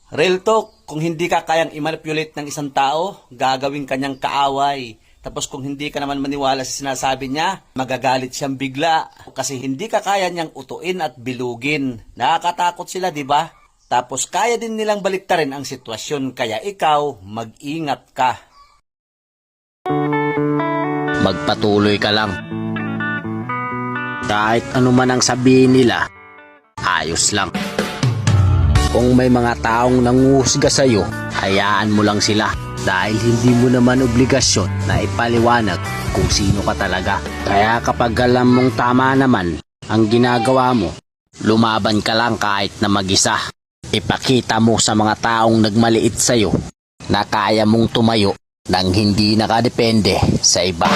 Real talk, kung hindi ka kayang i-manipulate ng isang tao, gagawin kanyang kaaway. Tapos kung hindi ka naman maniwala sa sinasabi niya, magagalit siyang bigla. Kasi hindi ka kaya niyang utuin at bilugin. Nakakatakot sila, di ba? Tapos kaya din nilang baliktarin ang sitwasyon, kaya ikaw, mag-ingat ka. Magpatuloy ka lang. Kahit ano man ang sabihin nila, ayos lang. Kung may mga taong nanguhusga sa'yo, hayaan mo lang sila. Dahil hindi mo naman obligasyon na ipaliwanag kung sino ka talaga. Kaya kapag alam mong tama naman ang ginagawa mo, lumaban ka lang kahit na mag-isa. Ipakita mo sa mga taong nagmaliit sa'yo na kaya mong tumayo nang hindi nakadepende sa iba.